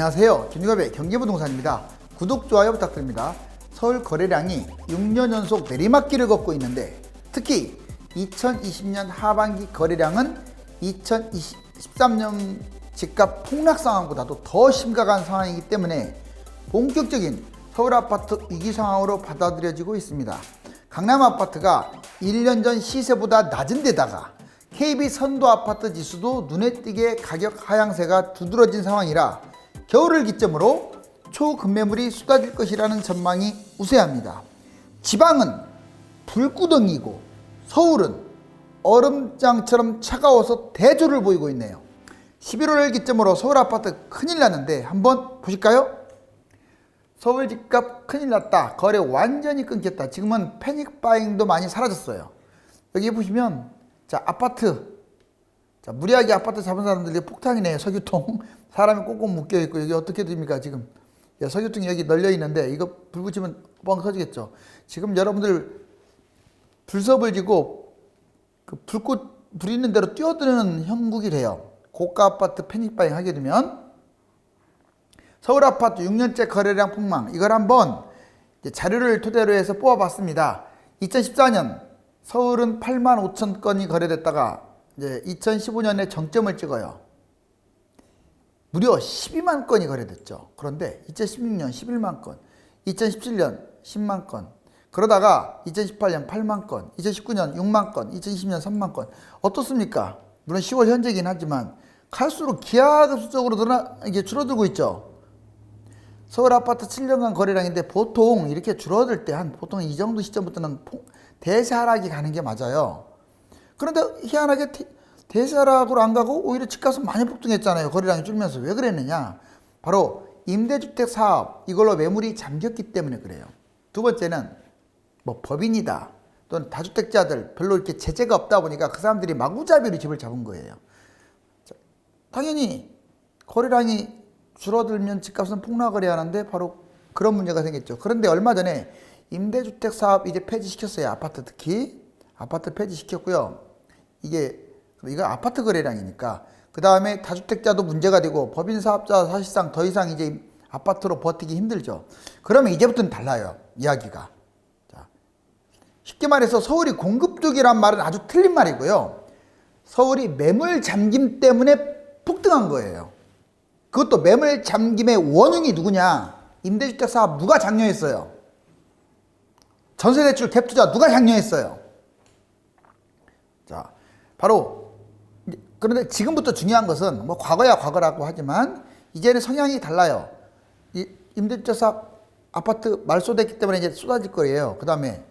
안녕하세요. 김유갑의 경기부동산입니다. 구독, 좋아요 부탁드립니다. 서울 거래량이 6년 연속 내리막길을 걷고 있는데 특히 2020년 하반기 거래량은 2013년 집값 폭락 상황보다도 더 심각한 상황이기 때문에 본격적인 서울 아파트 위기 상황으로 받아들여지고 있습니다. 강남 아파트가 1년 전 시세보다 낮은 데다가 KB 선도 아파트 지수도 눈에 띄게 가격 하향세가 두드러진 상황이라 겨울을 기점으로 초급매물이 쏟아질 것이라는 전망이 우세합니다. 지방은 불구덩이고 서울은 얼음장처럼 차가워서 대조를 보이고 있네요. 11월을 기점으로 서울 아파트 큰일 났는데 한번 보실까요? 서울 집값 큰일 났다. 거래 완전히 끊겼다. 지금은 패닉 바잉도 많이 사라졌어요. 여기 보시면 자, 아파트. 자, 무리하게 아파트 잡은 사람들이 폭탄이네요. 석유통. 사람이 꽁꽁 묶여있고, 여기 어떻게 됩니까, 지금? 야, 석유통이 여기 널려있는데, 이거 불 붙이면 뻥 터지겠죠. 지금 여러분들 불섭을 지고, 그 불꽃, 불 있는 대로 뛰어드는 형국이래요. 고가 아파트 패닉바잉 하게 되면. 서울 아파트 6년째 거래량 폭망. 이걸 한번 자료를 토대로 해서 뽑아봤습니다. 2014년 서울은 8만 5천 건이 거래됐다가 이제 2015년에 정점을 찍어요. 무려 12만 건이 거래됐죠. 그런데 2016년 11만 건, 2017년 10만 건, 그러다가 2018년 8만 건, 2019년 6만 건, 2020년 3만 건. 어떻습니까? 물론 10월 현재긴 하지만 갈수록 기하급수적으로 이게 줄어들고 있죠. 서울 아파트 7년간 거래량인데 보통 이렇게 줄어들 때 보통 이 정도 시점부터는 대세 하락이 가는 게 맞아요. 그런데 희한하게 대세 하락으로 안 가고 오히려 집값은 많이 폭등했잖아요. 거래량이 줄면서. 왜 그랬느냐? 바로 임대주택 사업 이걸로 매물이 잠겼기 때문에 그래요. 두 번째는 뭐 법인이다 또는 다주택자들 별로 이렇게 제재가 없다 보니까 그 사람들이 마구잡이로 집을 잡은 거예요. 자, 당연히 거래량이 줄어들면 집값은 폭락을 해야 하는데 바로 그런 문제가 생겼죠. 그런데 얼마 전에 임대주택 사업 이제 폐지시켰어요. 아파트 특히. 아파트 폐지시켰고요. 이거 아파트 거래량이니까. 그 다음에 다주택자도 문제가 되고 법인 사업자 사실상 더 이상 이제 아파트로 버티기 힘들죠. 그러면 이제부터는 달라요. 이야기가. 자, 쉽게 말해서 서울이 공급적이란 말은 아주 틀린 말이고요. 서울이 매물 잠김 때문에 폭등한 거예요. 그것도 매물 잠김의 원흉이 누구냐? 임대주택 사업 누가 장려했어요? 전세대출 갭투자 누가 장려했어요? 자, 바로 그런데 지금부터 중요한 것은 뭐 과거야 과거라고 하지만 이제는 성향이 달라요. 이 임대주택 사업 아파트 말소됐기 때문에 이제 쏟아질 거예요. 그 다음에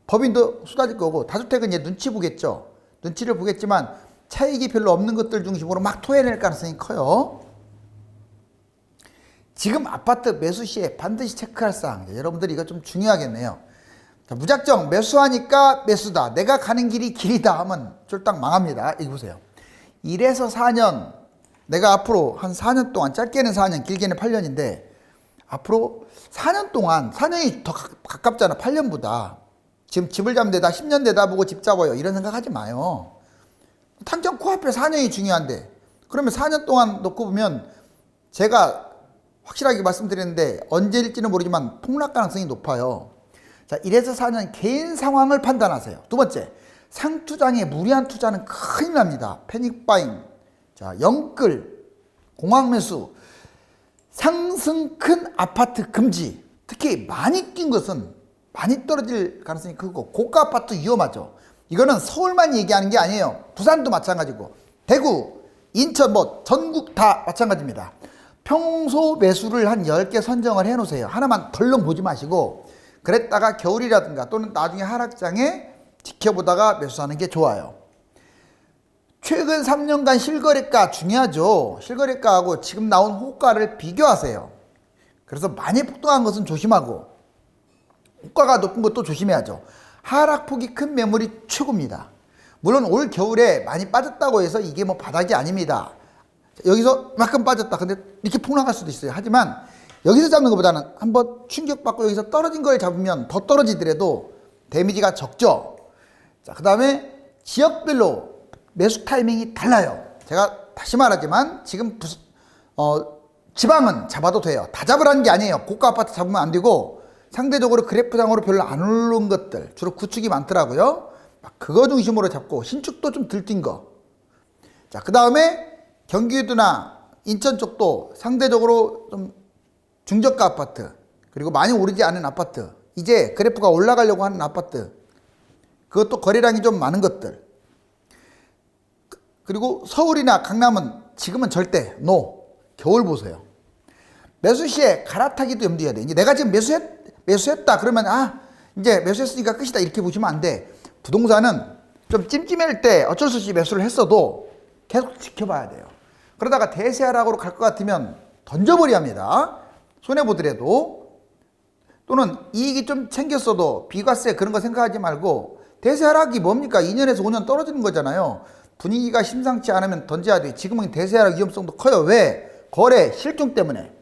법인도 쏟아질 거고 다주택은 이제 눈치 보겠죠. 눈치를 보겠지만 차익이 별로 없는 것들 중심으로 막 토해낼 가능성이 커요. 지금 아파트 매수 시에 반드시 체크할 사항. 여러분들이 이거 좀 중요하겠네요. 자, 무작정 매수하니까 매수다. 내가 가는 길이 길이다 하면 쫄딱 망합니다. 이거 보세요. 1에서 4년, 내가 앞으로 한 4년 동안, 짧게는 4년, 길게는 8년인데, 앞으로 4년 동안, 4년이 더 가깝잖아, 8년보다. 지금 집을 잡는 데다 10년 내다 보고 집 잡아요. 이런 생각 하지 마요. 당장 코앞에 4년이 중요한데, 그러면 4년 동안 놓고 보면, 제가 확실하게 말씀드렸는데, 언제일지는 모르지만 폭락 가능성이 높아요. 자, 1에서 4년 개인 상황을 판단하세요. 두 번째, 상투장에 무리한 투자는 큰일 납니다. 패닉바잉, 자, 영끌, 공황매수, 상승 큰 아파트 금지. 특히 많이 뛴 것은 많이 떨어질 가능성이 크고 고가 아파트 위험하죠. 이거는 서울만 얘기하는 게 아니에요. 부산도 마찬가지고 대구, 인천 뭐 전국 다 마찬가지입니다. 평소 매수를 한 10개 선정을 해 놓으세요. 하나만 덜렁 보지 마시고 그랬다가 겨울이라든가 또는 나중에 하락장에 지켜보다가 매수하는 게 좋아요. 최근 3년간 실거래가 중요하죠. 실거래가하고 지금 나온 호가를 비교하세요. 그래서 많이 폭등한 것은 조심하고 호가가 높은 것도 조심해야죠. 하락폭이 큰 매물이 최고입니다. 물론 올 겨울에 많이 빠졌다고 해서 이게 뭐 바닥이 아닙니다. 여기서 만큼 빠졌다. 근데 이렇게 폭락할 수도 있어요. 하지만 여기서 잡는 것보다는 한번 충격받고 여기서 떨어진 걸 잡으면 더 떨어지더라도 데미지가 적죠. 자, 그 다음에 지역별로 매수 타이밍이 달라요. 제가 다시 말하지만 지금 지방은 잡아도 돼요. 다 잡으라는 게 아니에요. 고가 아파트 잡으면 안 되고 상대적으로 그래프상으로 별로 안 오른 것들, 주로 구축이 많더라고요. 그거 중심으로 잡고 신축도 좀 들뛴 거. 자, 그 다음에 경기도나 인천 쪽도 상대적으로 좀 중저가 아파트, 그리고 많이 오르지 않은 아파트, 이제 그래프가 올라가려고 하는 아파트, 그것도 거래량이 좀 많은 것들. 그리고 서울이나 강남은 지금은 절대 NO. 겨울 보세요. 매수 시에 갈아타기도 염두해야 돼. 이제 내가 지금 매수했다 그러면 이제 매수했으니까 끝이다 이렇게 보시면 안 돼. 부동산은 좀 찜찜할 때 어쩔 수 없이 매수를 했어도 계속 지켜봐야 돼요. 그러다가 대세하락으로 갈 것 같으면 던져버려야 합니다. 손해보더라도. 또는 이익이 좀 챙겼어도 비과세 그런 거 생각하지 말고, 대세하락이 뭡니까? 2년에서 5년 떨어지는 거잖아요. 분위기가 심상치 않으면 던져야 돼요. 지금은 대세하락 위험성도 커요. 왜? 거래 실종 때문에.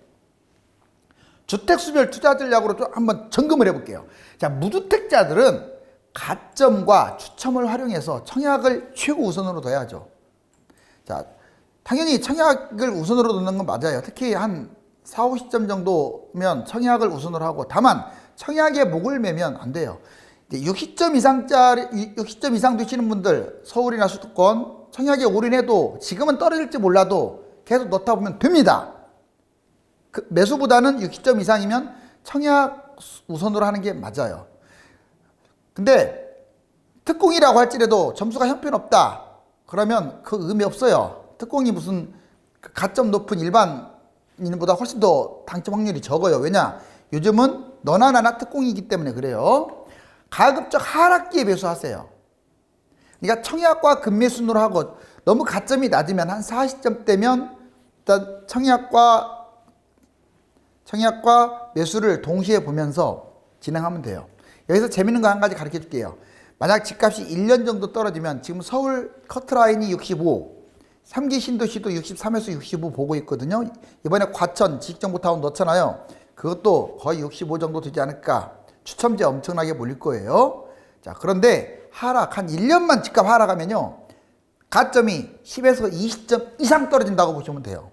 주택수별 투자 전략으로 좀 한번 점검을 해볼게요. 자, 무주택자들은 가점과 추첨을 활용해서 청약을 최고 우선으로 둬야죠. 자, 당연히 청약을 우선으로 두는 건 맞아요. 특히 한 4, 50점 정도면 청약을 우선으로 하고, 다만 청약에 목을 매면 안 돼요. 60점 이상 되시는 분들, 서울이나 수도권 청약에 올인해도 지금은 떨어질지 몰라도 계속 넣다 보면 됩니다. 그 매수보다는 60점 이상이면 청약 우선으로 하는 게 맞아요. 근데 특공이라고 할지라도 점수가 형편없다 그러면 그 의미 없어요. 특공이 무슨 가점 높은 일반인보다 훨씬 더 당첨 확률이 적어요. 왜냐? 요즘은 너나 나나 특공이기 때문에 그래요. 가급적 하락기에 매수하세요. 그러니까 청약과 급매수로 하고, 너무 가점이 낮으면 한 40점대면 일단 청약과 매수를 동시에 보면서 진행하면 돼요. 여기서 재밌는 거 한 가지 가르쳐 줄게요. 만약 집값이 1년 정도 떨어지면, 지금 서울 커트라인이 65, 3기 신도시도 63에서 65 보고 있거든요. 이번에 과천 지식정보타운 넣잖아요. 그것도 거의 65 정도 되지 않을까. 추첨제 엄청나게 몰릴 거예요. 자, 그런데 하락, 한 1년만 집값 하락하면요, 가점이 10에서 20점 이상 떨어진다고 보시면 돼요.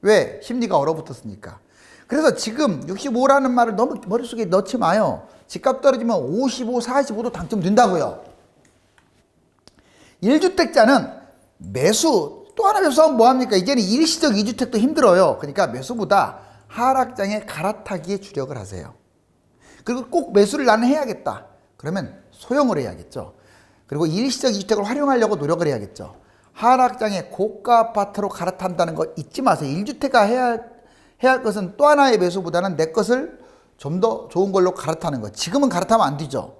왜? 심리가 얼어붙었으니까. 그래서 지금 65라는 말을 너무 머릿속에 넣지 마요. 집값 떨어지면 55, 45도 당첨된다고요. 1주택자는 매수, 또 하나 매수하면 뭐합니까? 이제는 일시적 2주택도 힘들어요. 그러니까 매수보다 하락장에 갈아타기에 주력을 하세요. 그리고 꼭 매수를 나는 해야겠다. 그러면 소형으로 해야겠죠. 그리고 일시적 2주택을 활용하려고 노력을 해야겠죠. 하락장에 고가 아파트로 갈아탄다는 거 잊지 마세요. 1주택가 해야 할 것은 또 하나의 매수보다는 내 것을 좀 더 좋은 걸로 갈아타는 거. 지금은 갈아타면 안 되죠.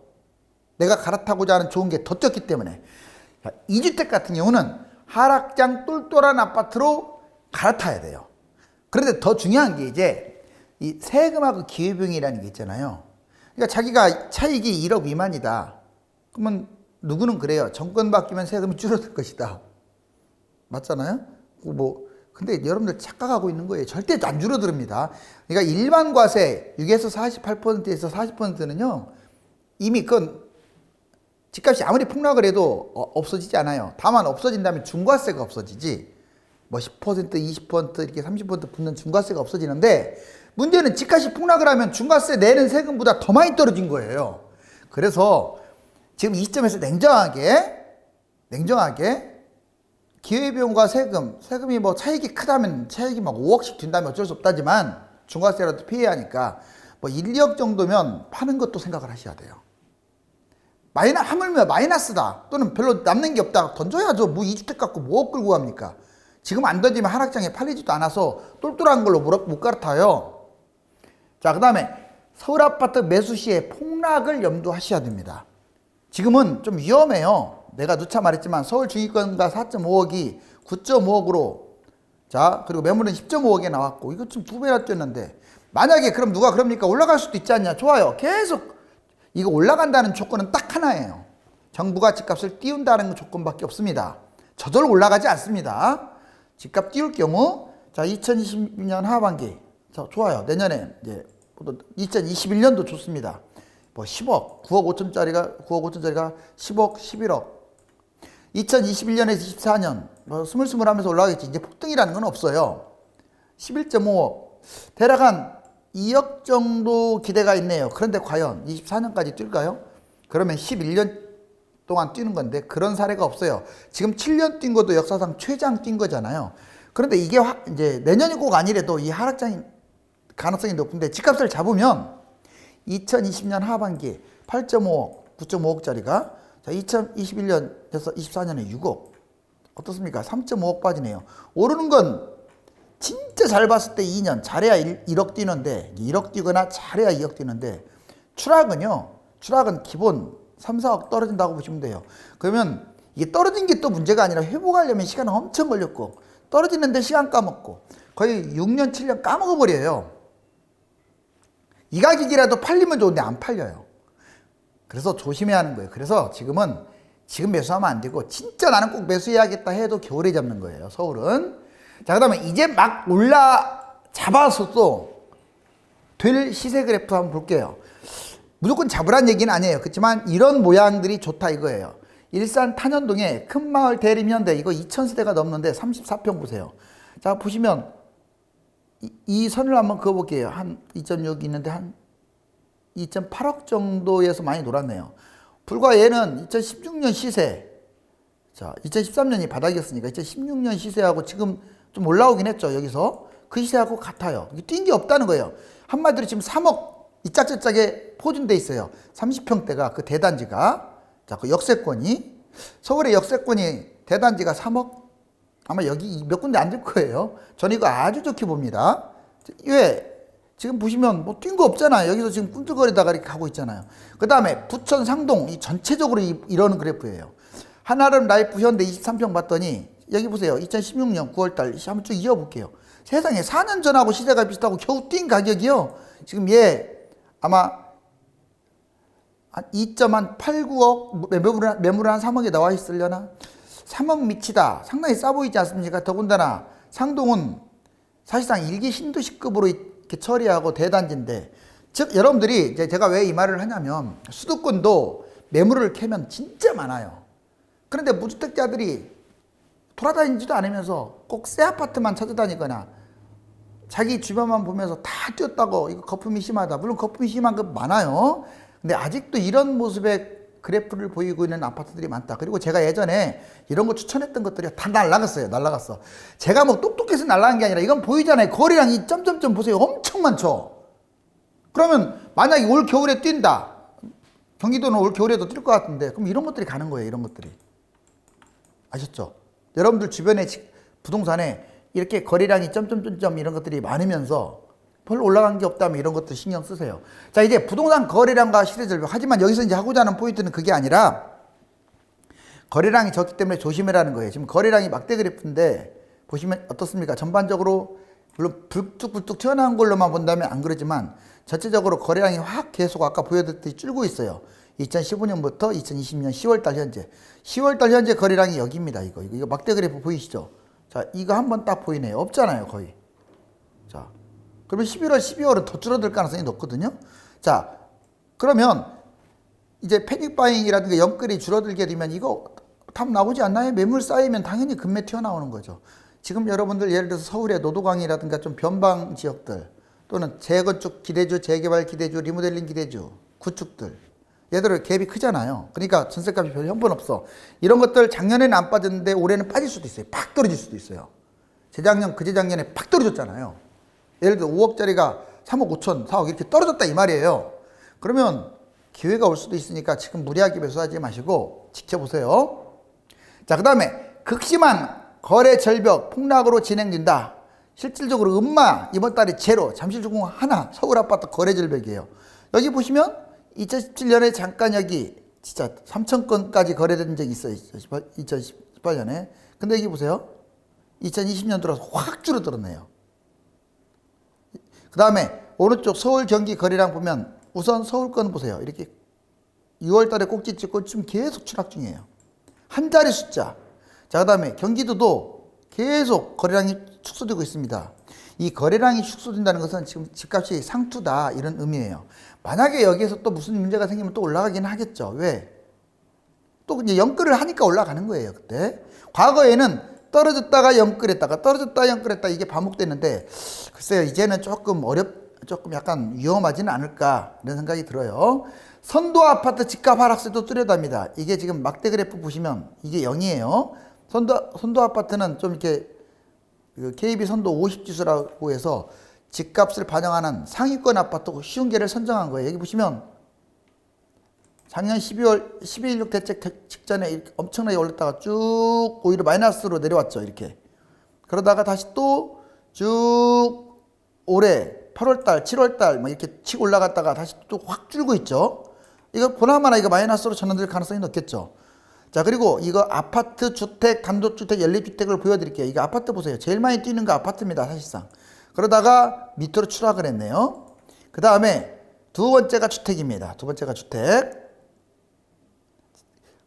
내가 갈아타고자 하는 좋은 게 더 적기 때문에. 2주택 같은 경우는 하락장 똘똘한 아파트로 갈아타야 돼요. 그런데 더 중요한 게 이제 이 세금하고 기회비용이라는 게 있잖아요. 그러니까 자기가 차익이 1억 미만이다. 그러면 누구는 그래요. 정권 바뀌면 세금이 줄어들 것이다. 맞잖아요? 근데 여러분들 착각하고 있는 거예요. 절대 안 줄어듭니다. 그러니까 일반 과세 6에서 48%에서 40%는요, 이미 그건 집값이 아무리 폭락을 해도 없어지지 않아요. 다만 없어진다면 중과세가 없어지지. 10%, 20% 이렇게 30% 붙는 중과세가 없어지는데, 문제는 집값이 폭락을 하면 중과세 내는 세금보다 더 많이 떨어진 거예요. 그래서 지금 이 시점에서 냉정하게 기회비용과 세금이 차익이 크다면 차익이 5억씩 든다면 어쩔 수 없다지만 중과세라도 피해야 하니까 1, 2억 정도면 파는 것도 생각을 하셔야 돼요. 하물며 마이너스다 또는 별로 남는 게 없다 던져야죠. 2주택 갖고 뭐 끌고 갑니까? 지금 안 던지면 하락장에 팔리지도 않아서 똘똘한 걸로 못 갈아타요. 자, 그 다음에 서울 아파트 매수 시에 폭락을 염두하셔야 됩니다. 지금은 좀 위험해요. 내가 누차 말했지만 서울 중위권가 4.5억이 9.5억으로, 자, 그리고 매물은 10.5억에 나왔고, 이거 좀 2배나 뛰었는데, 만약에 그럼 누가 그럽니까? 올라갈 수도 있지 않냐? 좋아요. 계속 이거 올라간다는 조건은 딱 하나예요. 정부가 집값을 띄운다는 조건밖에 없습니다. 저절로 올라가지 않습니다. 집값 띄울 경우, 자, 2020년 하반기, 자, 좋아요. 내년에 이제 2021년도 좋습니다. 10억, 9억 5천짜리가 10억, 11억. 2021년에서 24년 스물스물하면서 올라가겠지. 이제 폭등이라는 건 없어요. 11.5억. 대략 한 2억 정도 기대가 있네요. 그런데 과연 24년까지 뛸까요? 그러면 11년 동안 뛰는 건데 그런 사례가 없어요. 지금 7년 뛴 것도 역사상 최장 뛴 거잖아요. 그런데 이게 이제 내년이 꼭 아니래도 이 하락장이 가능성이 높은데 집값을 잡으면 2020년 하반기에 8.5억, 9.5억짜리가 자 2021년에서 24년에 6억. 어떻습니까? 3.5억 빠지네요. 오르는 건 진짜 잘 봤을 때 2년 잘해야 1억 뛰는데 1억 뛰거나 잘해야 2억 뛰는데 추락은 기본 3, 4억 떨어진다고 보시면 돼요. 그러면 이게 떨어진 게 또 문제가 아니라 회복하려면 시간은 엄청 걸렸고 떨어지는데 시간 까먹고 거의 6년, 7년 까먹어버려요. 이 가격이라도 팔리면 좋은데 안 팔려요. 그래서 조심해야 하는 거예요. 그래서 지금 매수하면 안 되고 진짜 나는 꼭 매수해야겠다 해도 겨울에 잡는 거예요. 서울은. 자, 그 다음에 이제 막 잡아서도 될 시세 그래프 한번 볼게요. 무조건 잡으란 얘기는 아니에요. 그렇지만 이런 모양들이 좋다 이거예요. 일산 탄현동에 큰마을 대림현대 이거 2000세대가 넘는데 34평 보세요. 자, 보시면 이 선을 한번 그어볼게요. 한 2.6 있는데 한 2.8억 정도에서 많이 놀았네요. 불과 얘는 2016년 시세. 자, 2013년이 바닥이었으니까 2016년 시세하고 지금 좀 올라오긴 했죠. 여기서 그 시세하고 같아요. 뛴 게 없다는 거예요. 한마디로 지금 3억 이 짝짝짝에 포진돼 있어요. 30평대가 그 대단지가. 자, 그 역세권이 서울의 역세권이 대단지가 3억 아마 여기 몇 군데 안 될 거예요. 저는 이거 아주 좋게 봅니다. 왜? 지금 보시면 뭐 뛴 거 없잖아요. 여기서 지금 꿈틀거리다가 이렇게 가고 있잖아요. 그 다음에 부천 상동 이 전체적으로 이러는 그래프예요. 한아름 라이프 현대 23평 봤더니 여기 보세요. 2016년 9월달 한번 쭉 이어볼게요. 세상에 4년 전하고 시세가 비슷하고 겨우 뛴 가격이요. 지금 얘 아마 한 2.89억 매물은 한 3억에 나와 있으려나? 3억 미치다. 상당히 싸 보이지 않습니까? 더군다나 상동은 사실상 일기 신도시급으로 이렇게 처리하고 대단지인데, 즉 여러분들이 이제 제가 왜 이 말을 하냐면 수도권도 매물을 캐면 진짜 많아요. 그런데 무주택자들이 돌아다니지도 않으면서 꼭 새 아파트만 찾아다니거나 자기 주변만 보면서 다 뛰었다고 이거 거품이 심하다. 물론 거품이 심한 거 많아요. 근데 아직도 이런 모습의 그래프를 보이고 있는 아파트들이 많다. 그리고 제가 예전에 이런 거 추천했던 것들이 다 날라갔어요. 날라갔어. 제가 뭐 똑똑해서 날라간 게 아니라 이건 보이잖아요. 거리랑 이 점점점 보세요. 엄청 많죠. 그러면 만약에 올 겨울에 뛴다. 경기도는 올 겨울에도 뛸 것 같은데 그럼 이런 것들이 가는 거예요. 이런 것들이. 아셨죠? 여러분들 주변에 부동산에 이렇게 거래량이 점점점점 이런 것들이 많으면서 별로 올라간 게 없다면 이런 것들 신경 쓰세요. 자, 이제 부동산 거래량과 시세 절벽. 하지만 여기서 이제 하고자 하는 포인트는 그게 아니라 거래량이 적기 때문에 조심해라는 거예요. 지금 거래량이 막대 그래프인데 보시면 어떻습니까? 전반적으로 물론 불뚝불뚝 튀어나온 걸로만 본다면 안 그러지만 전체적으로 거래량이 확 계속 아까 보여드렸듯이 줄고 있어요. 2015년부터 2020년 10월달 현재. 10월달 현재 거래량이 여기입니다. 이거 막대 그래프 보이시죠? 자, 이거 한번 딱 보이네요. 없잖아요, 거의. 자, 그러면 11월, 12월은 더 줄어들 가능성이 높거든요. 자, 그러면 이제 패닉바잉이라든가 영끌이 줄어들게 되면 이거 답 나오지 않나요? 매물 쌓이면 당연히 금매 튀어나오는 거죠. 지금 여러분들 예를 들어서 서울의 노도강이라든가 좀 변방 지역들 또는 재건축 기대주, 재개발 기대주, 리모델링 기대주, 구축들 얘들은 갭이 크잖아요. 그러니까 전세값이 별 형편없어. 이런 것들 작년에는 안 빠졌는데 올해는 빠질 수도 있어요. 팍 떨어질 수도 있어요. 재작년, 그재작년에 팍 떨어졌잖아요. 예를 들어 5억짜리가 3억 5천, 4억 이렇게 떨어졌다 이 말이에요. 그러면 기회가 올 수도 있으니까 지금 무리하게 매수하지 마시고 지켜보세요. 자, 그 다음에 극심한 거래 절벽 폭락으로 진행된다. 실질적으로 음마 이번 달에 제로, 잠실주공 하나, 서울 아파트 거래 절벽이에요. 여기 보시면 2017년에 잠깐 여기 진짜 3천 건까지 거래된 적이 있어요. 2018년에. 근데 여기 보세요. 2020년 들어서 확 줄어들었네요. 그 다음에 오른쪽 서울 경기 거래량 보면 우선 서울 건 보세요. 이렇게 6월 달에 꼭지 찍고 지금 계속 추락 중이에요. 한 자리 숫자. 자, 그 다음에 경기도도 계속 거래량이 축소되고 있습니다. 이 거래량이 축소된다는 것은 지금 집값이 상투다 이런 의미예요. 만약에 여기에서 또 무슨 문제가 생기면 또 올라가긴 하겠죠. 왜? 또 이제 연끌을 하니까 올라가는 거예요. 그때 과거에는 떨어졌다가 영끌했다가 떨어졌다가 영끌했다가 이게 반복됐는데 글쎄요, 이제는 조금 약간 위험하지는 않을까 이런 생각이 들어요. 선도 아파트 집값 하락세도 뚜렷합니다. 이게 지금 막대 그래프 보시면 이게 0이에요. 선도 아파트는 좀 이렇게 KB 선도 50지수라고 해서 집값을 반영하는 상위권 아파트 쉬운 개를 선정한 거예요. 여기 보시면 작년 12월 12.16 대책 직전에 이렇게 엄청나게 올랐다가 쭉 오히려 마이너스로 내려왔죠. 이렇게. 그러다가 다시 또 쭉 올해 8월달, 7월달 뭐 이렇게 치고 올라갔다가 다시 또 확 줄고 있죠. 이거 보나마나 이거 마이너스로 전환될 가능성이 높겠죠. 자, 그리고 이거 아파트, 주택, 단독주택, 연립주택을 보여드릴게요. 이거 아파트 보세요. 제일 많이 뛰는 거 아파트입니다, 사실상. 그러다가 밑으로 추락을 했네요. 그 다음에 두 번째가 주택입니다. 두 번째가 주택.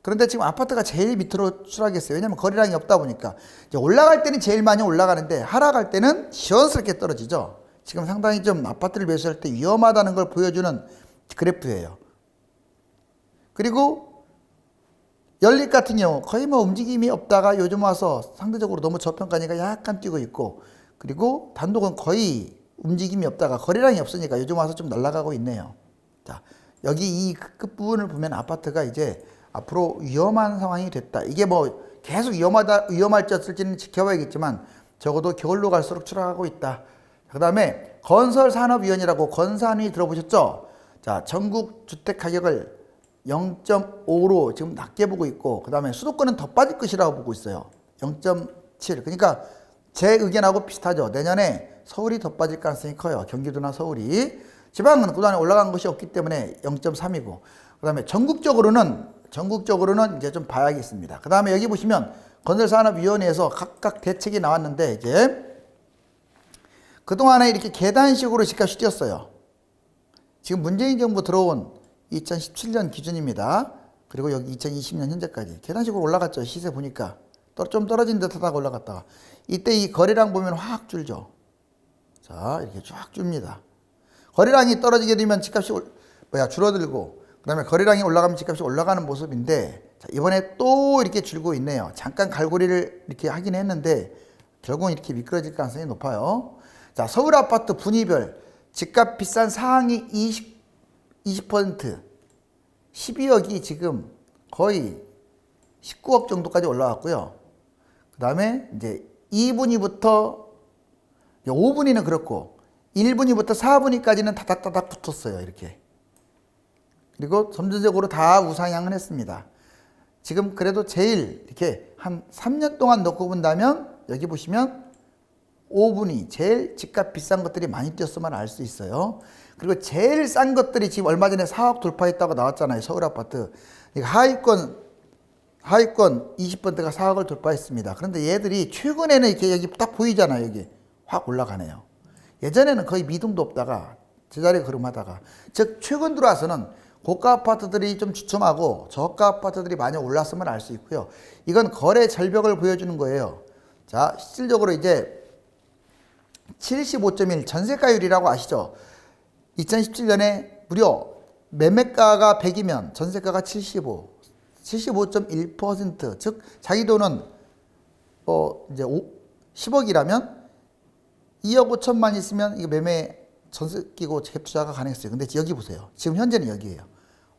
그런데 지금 아파트가 제일 밑으로 추락했어요. 왜냐하면 거래량이 없다 보니까. 이제 올라갈 때는 제일 많이 올라가는데 하락할 때는 시원스럽게 떨어지죠. 지금 상당히 좀 아파트를 매수할 때 위험하다는 걸 보여주는 그래프예요. 그리고 연립 같은 경우 거의 뭐 움직임이 없다가 요즘 와서 상대적으로 너무 저평가니까 약간 뛰고 있고, 그리고 단독은 거의 움직임이 없다가 거래량이 없으니까 요즘 와서 좀 날아가고 있네요. 자, 여기 이 끝부분을 보면 아파트가 이제 앞으로 위험한 상황이 됐다. 이게 뭐 계속 위험할지 어쩔지는 지켜봐야겠지만 적어도 겨울로 갈수록 추락하고 있다. 그 다음에 건설산업위원회라고 건산위 들어보셨죠? 자, 전국 주택 가격을 0.5로 지금 낮게 보고 있고, 그 다음에 수도권은 더 빠질 것이라고 보고 있어요. 0.7. 그러니까 제 의견하고 비슷하죠. 내년에 서울이 더 빠질 가능성이 커요. 경기도나 서울이. 지방은 그동안에 올라간 것이 없기 때문에 0.3이고, 그 다음에 전국적으로는 이제 좀 봐야겠습니다. 그 다음에 여기 보시면 건설산업위원회에서 각각 대책이 나왔는데, 이제 그동안에 이렇게 계단식으로 집값이 뛰었어요. 지금 문재인 정부 들어온 2017년 기준입니다. 그리고 여기 2020년 현재까지 계단식으로 올라갔죠. 시세 보니까 좀 떨어진 듯 하다가 올라갔다가 이때 이 거래량 보면 확 줄죠. 자, 이렇게 쫙 줍니다. 거래량이 떨어지게 되면 집값이 줄어들고, 그 다음에 거래량이 올라가면 집값이 올라가는 모습인데, 자, 이번에 또 이렇게 줄고 있네요. 잠깐 갈고리를 이렇게 하긴 했는데 결국은 이렇게 미끄러질 가능성이 높아요. 자, 서울 아파트 분위별 집값 비싼 상위 20%, 12억이 지금 거의 19억 정도까지 올라왔고요. 그 다음에 이제 2분위부터 5분위는 그렇고 1분위부터 4분위까지는 다닥다닥 붙었어요. 이렇게. 그리고 점진적으로 다 우상향을 했습니다. 지금 그래도 제일 이렇게 한 3년 동안 놓고 본다면 여기 보시면 5분위 제일 집값 비싼 것들이 많이 뛰었으면 알 수 있어요. 그리고 제일 싼 것들이 지금 얼마 전에 4억 돌파했다고 나왔잖아요. 서울 아파트. 하위권 20%가 4억을 돌파했습니다. 그런데 얘들이 최근에는 이렇게 여기 딱 보이잖아요. 여기 확 올라가네요. 예전에는 거의 미동도 없다가 제자리 걸음하다가, 즉 최근 들어와서는 고가 아파트들이 좀 주춤하고 저가 아파트들이 많이 올랐으면 알 수 있고요. 이건 거래 절벽을 보여주는 거예요. 자, 실질적으로 이제 75.1 전세가율이라고 아시죠? 2017년에 무려 매매가가 100이면 전세가가 75.1%. 즉 자기 돈은 이제 10억이라면 2억 5천만 있으면 이거 매매 전세 끼고 갭 투자가 가능했어요. 근데 여기 보세요. 지금 현재는 여기에요.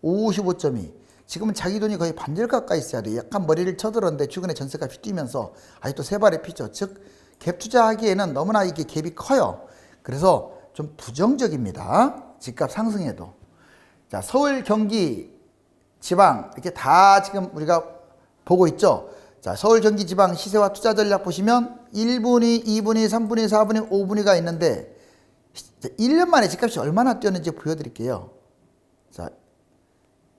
55.2. 지금은 자기 돈이 거의 반절 가까이 있어야 돼요. 약간 머리를 쳐들었는데 최근에 전세값이 뛰면서 아직도 세 발의 피죠. 즉 갭 투자하기에는 너무나 이게 갭이 커요. 그래서 좀 부정적입니다. 집값 상승에도. 자, 서울, 경기, 지방 이렇게 다 지금 우리가 보고 있죠. 자, 서울, 경기, 지방 시세와 투자 전략 보시면 1분위, 2분위, 3분위, 4분위, 5분위가 있는데 1년 만에 집값이 얼마나 뛰었는지 보여드릴게요. 자,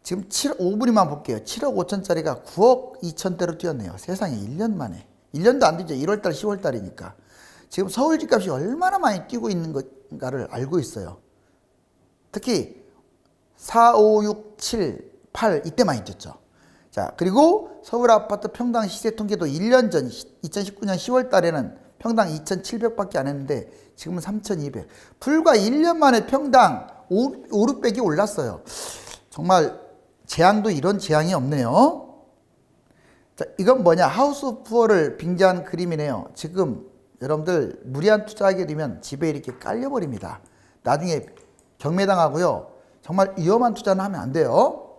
지금 5분위만 볼게요. 7억 5천짜리가 9억 2천대로 뛰었네요. 세상에 1년 만에. 1년도 안 되죠. 1월달, 10월달이니까. 지금 서울 집값이 얼마나 많이 뛰고 있는 건가를 알고 있어요. 특히 4, 5, 6, 7, 8 이때 많이 뛰었죠. 자, 그리고 서울 아파트 평당 시세 통계도 1년 전 2019년 10월 달에는 평당 2,700밖에 안 했는데 지금은 3,200. 불과 1년 만에 평당 5, 600이 올랐어요. 정말 재앙도 이런 재앙이 없네요. 자, 이건 뭐냐? 하우스 푸어를 빙자한 그림이네요. 지금 여러분들 무리한 투자하게 되면 집에 이렇게 깔려버립니다. 나중에 경매당하고요. 정말 위험한 투자는 하면 안 돼요.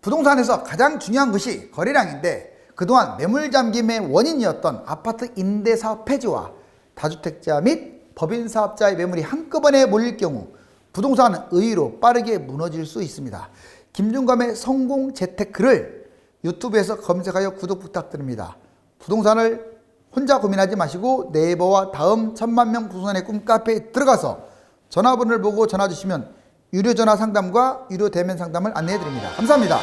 부동산에서 가장 중요한 것이 거래량인데 그동안 매물 잠김의 원인이었던 아파트 임대사업 폐지와 다주택자 및 법인 사업자의 매물이 한꺼번에 몰릴 경우 부동산은 의외로 빠르게 무너질 수 있습니다. 김준감의 성공 재테크를 유튜브에서 검색하여 구독 부탁드립니다. 부동산을 혼자 고민하지 마시고 네이버와 다음 1000만명 부동산의 꿈 카페에 들어가서 전화번호를 보고 전화 주시면 유료 전화 상담과 유료 대면 상담을 안내해 드립니다. 감사합니다.